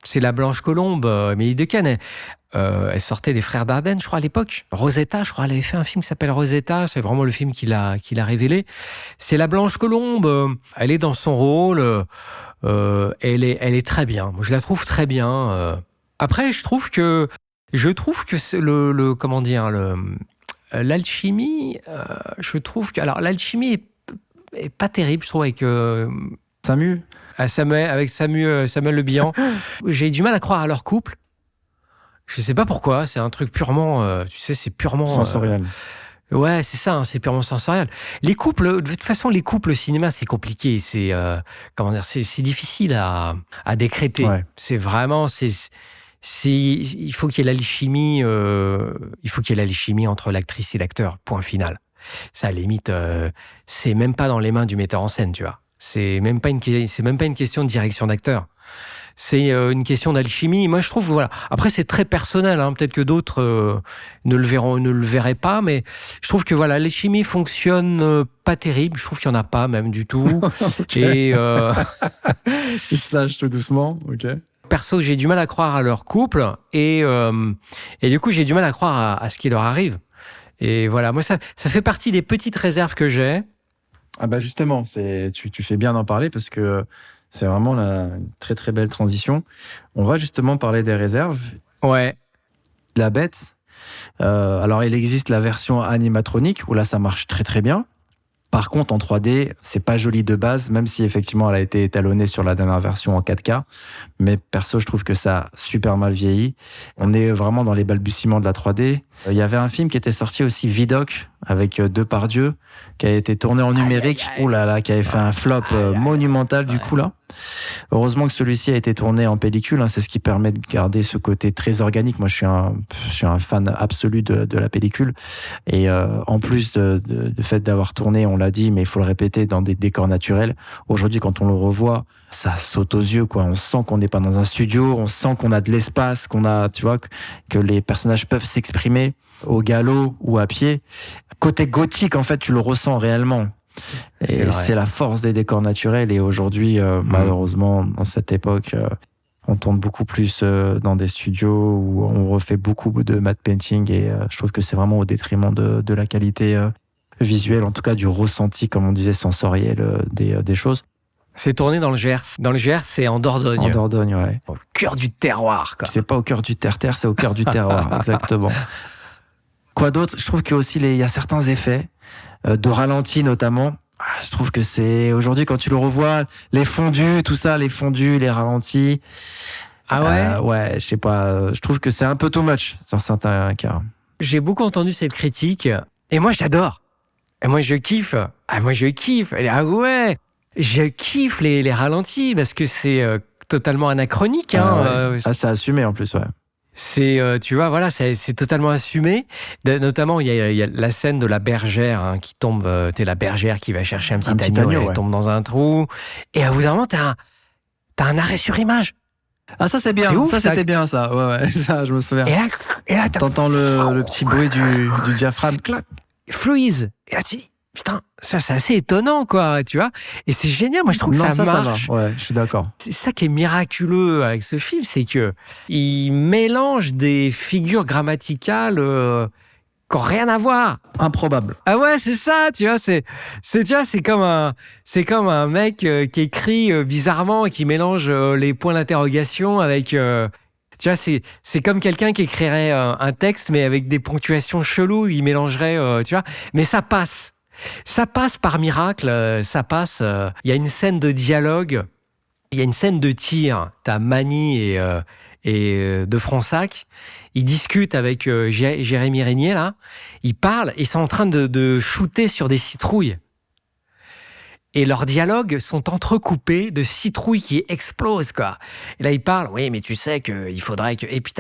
C'est la Blanche Colombe, Émilie Dequesne. Elle sortait des Frères Dardenne, je crois, à l'époque. Rosetta, je crois, elle avait fait un film qui s'appelle Rosetta, c'est vraiment le film qui l'a révélé. C'est la Blanche Colombe, elle est dans son rôle, elle est très bien. Moi, je la trouve très bien. Après, je trouve que c'est comment dire, l'alchimie, je trouve que, alors l'alchimie est pas terrible, je trouve, avec Samuel Le Bihan. J'ai du mal à croire à leur couple. Je sais pas pourquoi, c'est un truc purement, tu sais, c'est purement sensoriel. Ouais, c'est ça, hein, c'est purement sensoriel. Les couples, de toute façon, les couples au cinéma, c'est compliqué, c'est comment dire, c'est difficile à décréter. Ouais. C'est vraiment, il faut qu'il y ait l'alchimie, entre l'actrice et l'acteur. Point final. Ça, à la limite, c'est même pas dans les mains du metteur en scène, tu vois. C'est même pas une question de direction d'acteur. C'est une question d'alchimie. Moi, je trouve, voilà. Après, c'est très personnel. Hein. Peut-être que d'autres ne le verraient pas, mais je trouve que voilà, l'alchimie fonctionne pas terrible. Je trouve qu'il y en a pas même du tout. Et ils se lâchent tout doucement. Ok. Perso, j'ai du mal à croire à leur couple et du coup, j'ai du mal à croire à ce qui leur arrive. Et voilà, moi, ça fait partie des petites réserves que j'ai. Ah bah justement, tu fais bien d'en parler parce que c'est vraiment une très très belle transition. On va justement parler des réserves. Ouais. La Bête. Alors, il existe la version animatronique où là, ça marche très très bien. Par contre, en 3D, c'est pas joli de base, même si effectivement elle a été étalonnée sur la dernière version en 4K. Mais perso, je trouve que ça a super mal vieilli. On est vraiment dans les balbutiements de la 3D. Il y avait un film qui était sorti aussi, Vidocq, avec Depardieu, qui a été tourné en numérique. Ouh là là, qui avait fait un flop monumental du coup là. Heureusement que celui-ci a été tourné en pellicule, hein, c'est ce qui permet de garder ce côté très organique. Moi, je suis un fan absolu de la pellicule. Et en plus de fait d'avoir tourné, on l'a dit, mais il faut le répéter, dans des décors naturels. Aujourd'hui, quand on le revoit, ça saute aux yeux, quoi. On sent qu'on n'est pas dans un studio, on sent qu'on a de l'espace, tu vois, que les personnages peuvent s'exprimer au galop ou à pied. Côté gothique, en fait, tu le ressens réellement. Et c'est la force des décors naturels. Et aujourd'hui, malheureusement, dans cette époque, on tourne beaucoup plus dans des studios où on refait beaucoup de matte painting. Et je trouve que c'est vraiment au détriment de la qualité visuelle, en tout cas du ressenti, comme on disait, sensoriel des choses. C'est tourné dans le Gers. Dans le Gers, c'est en Dordogne. En Dordogne, ouais. Au cœur du terroir, quoi. C'est pas au cœur du terre-terre, c'est au cœur du terroir, exactement. Quoi d'autre? Je trouve qu'il y a certains effets, de ralenti notamment. Je trouve que c'est, aujourd'hui, quand tu le revois, les fondus, tout ça, les ralentis. Ah ouais? Ouais, je sais pas, je trouve que c'est un peu too much sur certains cas. J'ai beaucoup entendu cette critique, et moi, j'adore. Et moi, je kiffe. Ah ouais! Je kiffe les ralentis parce que c'est totalement anachronique. Ouais. C'est assumé en plus, ouais. C'est, tu vois, voilà, c'est totalement assumé. Notamment, il y a la scène de la bergère qui tombe. T'es la bergère qui va chercher un petit agneau, ouais. Elle tombe dans un trou. Et à bout d'un moment, t'as un arrêt sur image. Ah, ça c'est bien. C'est ouf, ça c'était bien, ça. Ouais, ça, je me souviens. Et là t'entends le petit bruit du diaphragme, clac. Fluise. Et là, tu dis, putain, ça c'est assez étonnant, quoi, tu vois. Et c'est génial, moi je trouve que ça marche. Ça va. Ouais, je suis d'accord. C'est ça qui est miraculeux avec ce film, c'est que il mélange des figures grammaticales qui n'ont rien à voir. Improbable. Ah ouais, c'est ça, tu vois, c'est comme un mec qui écrit bizarrement et qui mélange les points d'interrogation avec tu vois, c'est comme quelqu'un qui écrirait un texte mais avec des ponctuations cheloues, il mélangerait tu vois, mais ça passe. Ça passe par miracle, ça passe. Il y a une scène de dialogue, il y a une scène de tir. T'as Mani et de Fronsac. Ils discutent avec Jérémy Régnier, là. Ils parlent, ils sont en train de shooter sur des citrouilles. Et leurs dialogues sont entrecoupés de citrouilles qui explosent, quoi. Et là, ils parlent, oui, mais tu sais qu'il faudrait que... Et puis,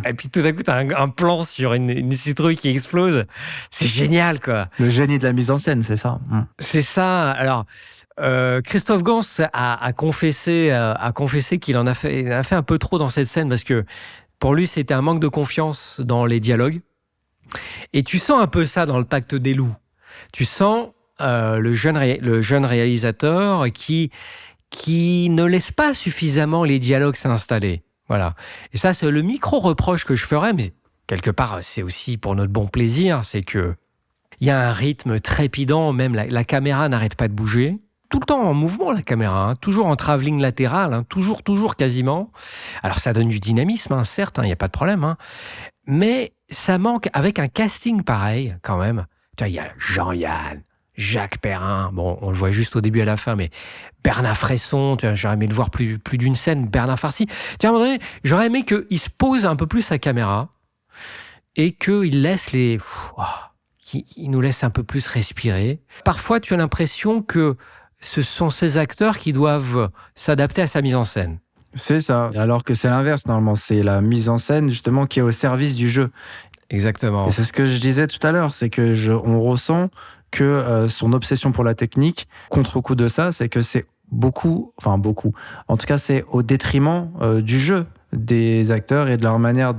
et puis tout à coup, t'as un plan sur une citrouille qui explose. C'est génial, quoi. Le génie de la mise en scène, c'est ça. C'est ça. Alors, Christophe Gans a confessé qu'il en a fait un peu trop dans cette scène parce que pour lui, c'était un manque de confiance dans les dialogues. Et tu sens un peu ça dans Le Pacte des loups. Tu sens... le jeune réalisateur qui ne laisse pas suffisamment les dialogues s'installer. Voilà. Et ça, c'est le micro-reproche que je ferais, mais quelque part, c'est aussi pour notre bon plaisir, c'est que il y a un rythme trépidant, même la caméra n'arrête pas de bouger. Tout le temps en mouvement, la caméra, toujours en travelling latéral, toujours quasiment. Alors, ça donne du dynamisme, certes, il n'y a pas de problème. Mais ça manque, avec un casting pareil, quand même. Tu vois, il y a Jean-Yann, Jacques Perrin, bon, on le voit juste au début et à la fin, mais Bernard Fresson, tu vois, j'aurais aimé le voir plus d'une scène, Bernard Farcy. Tu vois, à un moment donné, j'aurais aimé qu'il se pose un peu plus sa caméra et qu'il laisse qu'il nous laisse un peu plus respirer. Parfois, tu as l'impression que ce sont ces acteurs qui doivent s'adapter à sa mise en scène. C'est ça, alors que c'est l'inverse, normalement. C'est la mise en scène, justement, qui est au service du jeu. Exactement. Et c'est ce que je disais tout à l'heure, c'est que on ressent que son obsession pour la technique, contre-coup de ça, c'est que c'est beaucoup, en tout cas c'est au détriment du jeu des acteurs et de leur manière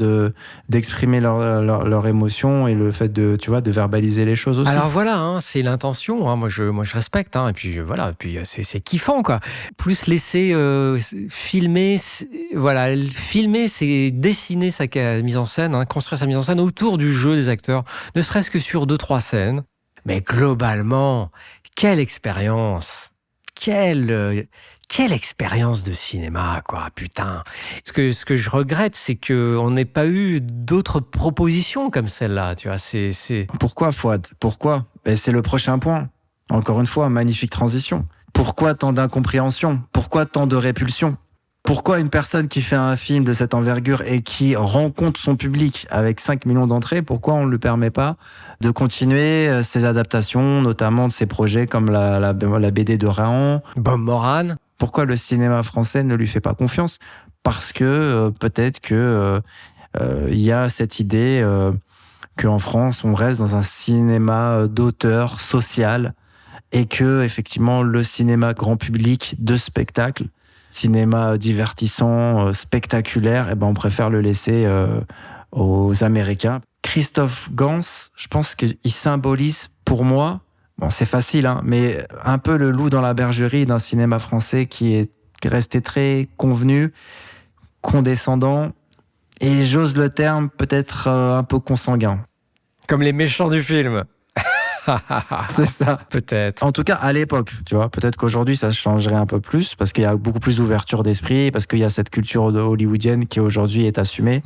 d'exprimer leur émotion et le fait de verbaliser les choses aussi. Alors voilà, c'est l'intention, moi je respecte, et puis voilà, c'est kiffant, quoi. Plus laisser filmer, c'est dessiner sa mise en scène, construire sa mise en scène autour du jeu des acteurs, ne serait-ce que sur 2-3 scènes. Mais globalement, quelle expérience! Quelle expérience de cinéma, quoi, putain! Ce que je regrette, c'est qu'on n'ait pas eu d'autres propositions comme celle-là, tu vois, c'est... Pourquoi, Fouad? Pourquoi? Et c'est le prochain point. Encore une fois, magnifique transition. Pourquoi tant d'incompréhension? Pourquoi tant de répulsion? Pourquoi une personne qui fait un film de cette envergure et qui rencontre son public avec 5 millions d'entrées, pourquoi on ne lui permet pas de continuer ses adaptations, notamment de ses projets comme la BD de Rahan, Bob Moran? Pourquoi le cinéma français ne lui fait pas confiance? Parce que peut-être que il y a cette idée qu'en France, on reste dans un cinéma d'auteur social et que effectivement le cinéma grand public de spectacle, cinéma divertissant, spectaculaire, on préfère le laisser aux Américains. Christophe Gans, je pense qu'il symbolise pour moi, c'est facile, mais un peu le loup dans la bergerie d'un cinéma français qui est resté très convenu, condescendant, et j'ose le terme, peut-être un peu consanguin. Comme les méchants du film. C'est ça. Peut-être. En tout cas, à l'époque, tu vois. Peut-être qu'aujourd'hui, ça changerait un peu plus parce qu'il y a beaucoup plus d'ouverture d'esprit, parce qu'il y a cette culture hollywoodienne qui aujourd'hui est assumée.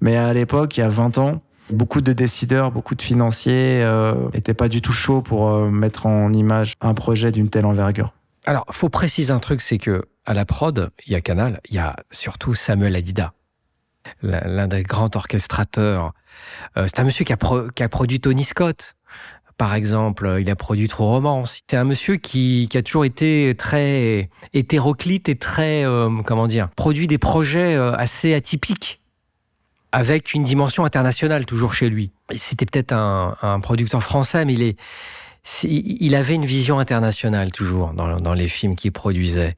Mais à l'époque, il y a 20 ans, beaucoup de décideurs, beaucoup de financiers n'étaient pas du tout chauds pour mettre en image un projet d'une telle envergure. Alors, faut préciser un truc, c'est que à la prod, il y a Canal, il y a surtout Samuel Hadida, l'un des grands orchestrateurs. C'est un monsieur qui a produit Tony Scott, par exemple. Il a produit True Romance. C'est un monsieur qui a toujours été très hétéroclite et très, produit des projets assez atypiques, avec une dimension internationale toujours chez lui. C'était peut-être un producteur français, mais il avait une vision internationale toujours dans les films qu'il produisait.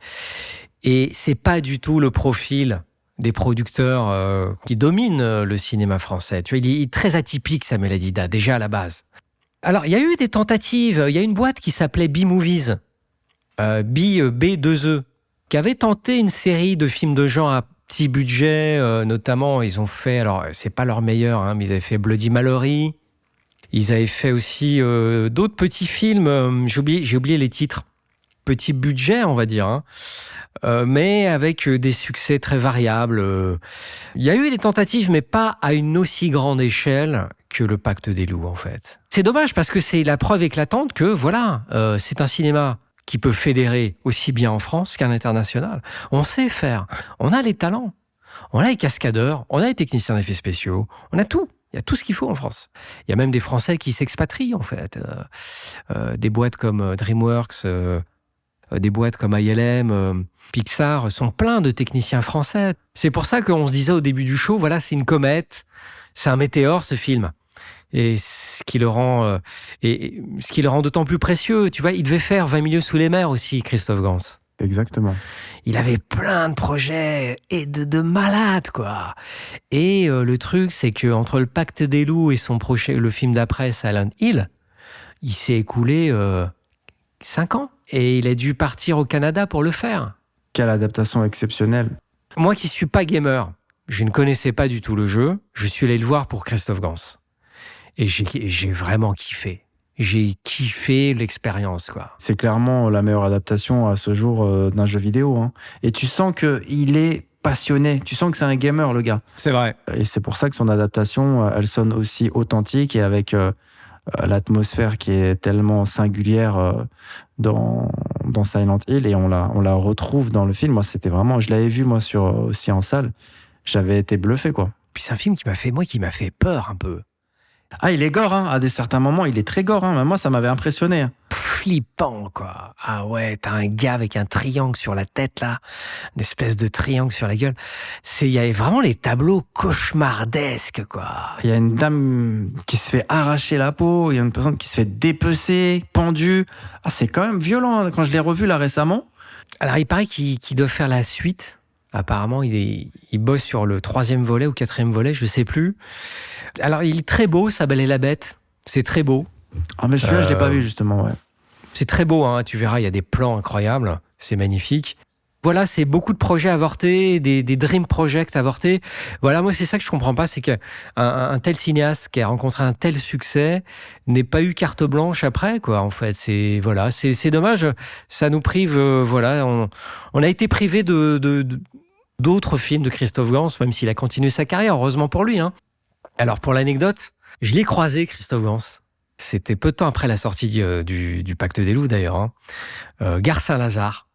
Et c'est pas du tout le profil des producteurs qui dominent le cinéma français. Tu vois, il est très atypique, Samuel Hadida, déjà à la base. Alors, il y a eu des tentatives. Il y a une boîte qui s'appelait B-Movies, B2E, qui avait tenté une série de films de genre à petit budget. Notamment, ils ont fait, alors c'est pas leur meilleur, mais ils avaient fait Bloody Mallory. Ils avaient fait aussi d'autres petits films, j'ai oublié les titres, petit budget on va dire, mais avec des succès très variables. Il y a eu des tentatives, mais pas à une aussi grande échelle que le Pacte des loups en fait. C'est dommage parce que c'est la preuve éclatante que voilà, c'est un cinéma qui peut fédérer aussi bien en France qu'à l'international. On sait faire, on a les talents, on a les cascadeurs, on a les techniciens d'effets spéciaux, on a tout. Il y a tout ce qu'il faut en France. Il y a même des Français qui s'expatrient, en fait. Des boîtes comme DreamWorks, des boîtes comme ILM, Pixar sont pleins de techniciens français. C'est pour ça qu'on se disait au début du show, voilà, c'est une comète, c'est un météore, ce film. Et ce qui le rend d'autant plus précieux. Tu vois, il devait faire 20 milieux sous les mers aussi, Christophe Gans. Exactement. Il avait plein de projets et de malades, quoi. Et le truc, c'est que entre le Pacte des loups et le film d'après, Silent Hill, il s'est écoulé 5 ans. Et il a dû partir au Canada pour le faire. Quelle adaptation exceptionnelle. Moi qui suis pas gamer, je ne connaissais pas du tout le jeu. Je suis allé le voir pour Christophe Gans. Et j'ai vraiment kiffé. J'ai kiffé l'expérience, quoi. C'est clairement la meilleure adaptation à ce jour d'un jeu vidéo. Et tu sens qu'il est passionné. Tu sens que c'est un gamer, le gars. C'est vrai. Et c'est pour ça que son adaptation, elle sonne aussi authentique et avec l'atmosphère qui est tellement singulière dans Silent Hill. Et on la retrouve dans le film. Moi, c'était vraiment... Je l'avais vu, moi, aussi en salle. J'avais été bluffé, quoi. Puis c'est un film qui m'a fait peur un peu. Ah, il est gore, à des certains moments, il est très gore. Même moi, ça m'avait impressionné. Flippant, quoi. Ah ouais, t'as un gars avec un triangle sur la tête, là. Une espèce de triangle sur la gueule. Il y avait vraiment les tableaux cauchemardesques, quoi. Il y a une dame qui se fait arracher la peau, il y a une personne qui se fait dépecer, pendue. Ah, c'est quand même violent, quand je l'ai revu, là, récemment. Alors, il paraît qu'il doit faire la suite. Apparemment, il bosse sur le 3e volet ou 4e volet, je sais plus. Alors, il est très beau, Sa Belle et la Bête. C'est très beau. Ah, mais celui-là, je l'ai pas vu, justement, ouais. C'est très beau, tu verras, il y a des plans incroyables. C'est magnifique. Voilà, c'est beaucoup de projets avortés, des dream projects avortés. Voilà, moi, c'est ça que je comprends pas, c'est qu'un tel cinéaste qui a rencontré un tel succès n'ait pas eu carte blanche après, quoi, en fait. C'est dommage. Ça nous prive, on a été privé d'autres films de Christophe Gans, même s'il a continué sa carrière, heureusement pour lui. Alors, pour l'anecdote, je l'ai croisé, Christophe Gans. C'était peu de temps après la sortie du Pacte des loups, d'ailleurs. Gare Saint-Lazare.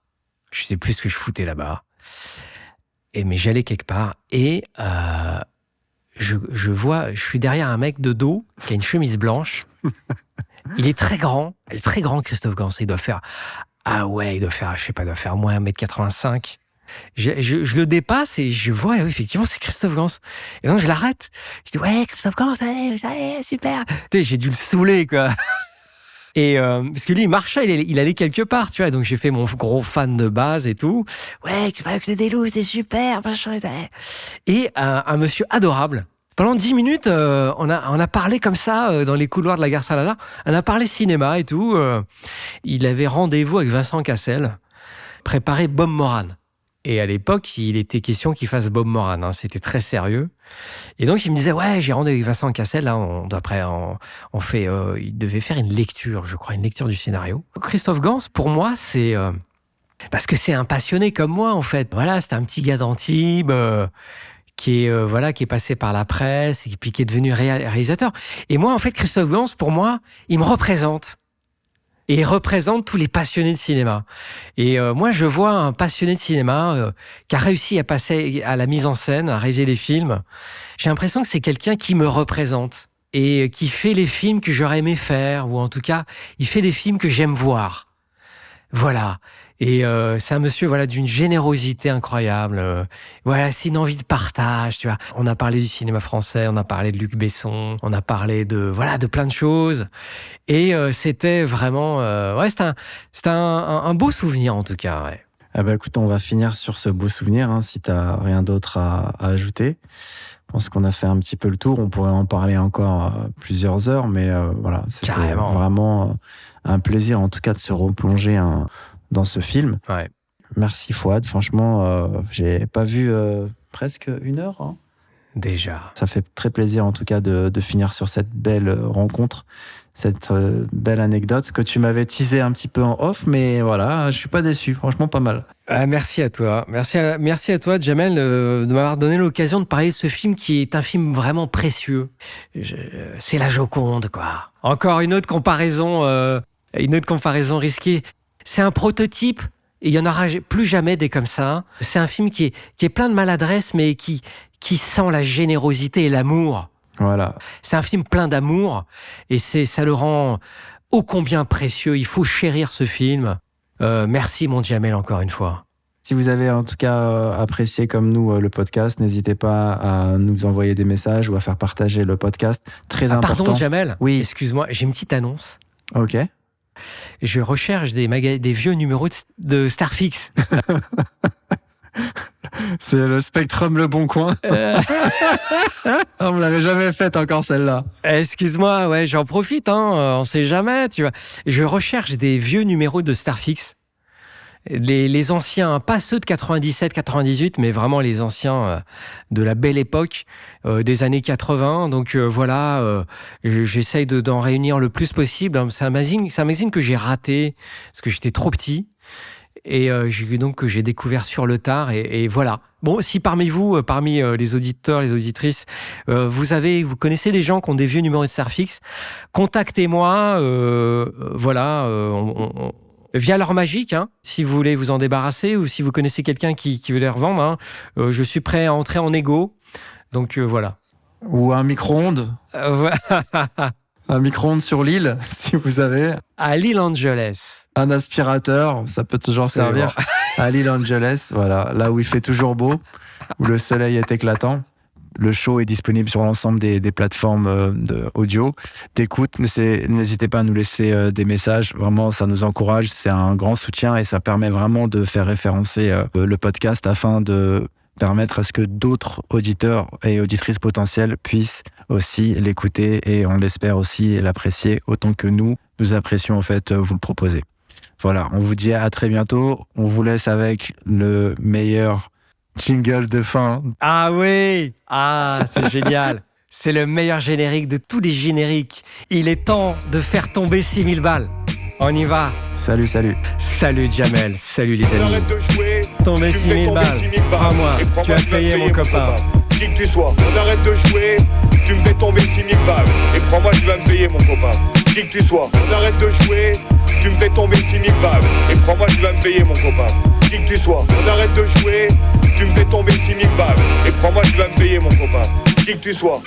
Je sais plus ce que je foutais là-bas. Mais j'allais quelque part et je suis derrière un mec de dos qui a une chemise blanche. Il est très grand, Christophe Gans. Il doit faire au moins 1m85. Je le dépasse et je vois, effectivement, c'est Christophe Gans. Et donc, je l'arrête. Je dis, ouais, Christophe Gans, allez, super. J'ai dû le saouler, quoi. Et parce que lui, il marchait, il allait quelque part, tu vois. Donc, j'ai fait mon gros fan de base et tout. Ouais, tu vois que des loups, c'était super, machin. Et un monsieur adorable. Pendant 10 minutes, on a parlé comme ça dans les couloirs de la gare Saint-Lazare. On a parlé cinéma et tout. Il avait rendez-vous avec Vincent Cassel, préparé Bob Moran. Et à l'époque, il était question qu'il fasse Bob Moran. Hein. C'était très sérieux. Et donc, il me disait, ouais, j'ai rendez-vous avec Vincent Cassel. Là, il devait faire une lecture, je crois, une lecture du scénario. Christophe Gans, pour moi, c'est... parce que c'est un passionné comme moi, en fait. Voilà, c'est un petit gars d'Antibes qui est passé par la presse et puis qui est devenu réalisateur. Et moi, en fait, Christophe Gans, pour moi, il me représente. Et il représente tous les passionnés de cinéma. Et moi, je vois un passionné de cinéma qui a réussi à passer à la mise en scène, à réaliser des films. J'ai l'impression que c'est quelqu'un qui me représente et qui fait les films que j'aurais aimé faire, ou en tout cas, il fait des films que j'aime voir. Voilà. Et c'est un monsieur d'une générosité incroyable. C'est une envie de partage, tu vois. On a parlé du cinéma français, on a parlé de Luc Besson, on a parlé de plein de choses. Et c'était vraiment c'était un beau souvenir en tout cas. Ouais. Ah bah écoute, on va finir sur ce beau souvenir si t'as rien d'autre à ajouter. Je pense qu'on a fait un petit peu le tour. On pourrait en parler encore plusieurs heures, mais c'était vraiment un plaisir en tout cas de se replonger dans ce film. Ouais. Merci Fouad, franchement, j'ai pas vu presque 1 heure. Hein. Déjà. Ça fait très plaisir en tout cas de finir sur cette belle rencontre, cette belle anecdote que tu m'avais teasé un petit peu en off, mais voilà, je suis pas déçu, franchement pas mal. Merci à toi. Merci à toi, Jamel, de m'avoir donné l'occasion de parler de ce film qui est un film vraiment précieux. C'est la Joconde, quoi. Encore une autre comparaison risquée. C'est un prototype, et il n'y en aura plus jamais des comme ça. C'est un film qui est plein de maladresse, mais qui sent la générosité et l'amour. Voilà. C'est un film plein d'amour, et ça le rend ô combien précieux. Il faut chérir ce film. Merci, mon Jamel, encore une fois. Si vous avez en tout cas apprécié comme nous le podcast, n'hésitez pas à nous envoyer des messages ou à faire partager le podcast. Très important. Pardon, Jamel. Oui. Excuse-moi, j'ai une petite annonce. Ok. Je recherche des vieux numéros de Starfix. C'est le Spectrum Le Bon Coin. On ne l'avait jamais faite encore celle-là. Excuse-moi, ouais, j'en profite, on sait jamais, tu vois. Je recherche des vieux numéros de Starfix. Les anciens, pas ceux de 97, 98, mais vraiment les anciens de la belle époque des années 80. Donc j'essaye d'en réunir le plus possible. C'est un magazine que j'ai raté parce que j'étais trop petit et que j'ai découvert sur le tard et voilà. Bon, si parmi vous, les auditeurs, les auditrices, vous connaissez des gens qui ont des vieux numéros de Starfix, contactez-moi. Via l'or magique, si vous voulez vous en débarrasser ou si vous connaissez quelqu'un qui veut les revendre, je suis prêt à entrer en négo. Donc voilà. Ou un micro-ondes. Un micro-ondes sur l'île, si vous avez. À l'île Angeles. Un aspirateur, ça peut toujours servir. À l'île Angeles, voilà, là où il fait toujours beau, où le soleil est éclatant. Le show est disponible sur l'ensemble des plateformes audio d'écoute. N'hésitez pas à nous laisser des messages. Vraiment, ça nous encourage. C'est un grand soutien et ça permet vraiment de faire référencer le podcast afin de permettre à ce que d'autres auditeurs et auditrices potentielles puissent aussi l'écouter et on l'espère aussi l'apprécier autant que nous apprécions en fait vous le proposer. Voilà, on vous dit à très bientôt. On vous laisse avec le meilleur jingle de fin. Ah oui! Ah, c'est génial! C'est le meilleur générique de tous les génériques. Il est temps de faire tomber 6000 balles. On y va! Salut. Salut Jamel, salut les amis. Arrête de jouer, tomber 6000 balles. Prends-moi, tu as payé mon copain. Qui que tu sois, on arrête de jouer, tu me fais tomber 6000 balles. Et crois-moi, tu vas me payer mon copain. Qui que tu sois, on arrête de jouer, tu me fais tomber 6000 balles. Et crois-moi, tu vas me payer mon copain. Qui que tu sois, on arrête de jouer, tu me fais tomber 6000 balles. Et crois-moi, tu vas me payer mon copain. Qui que tu sois.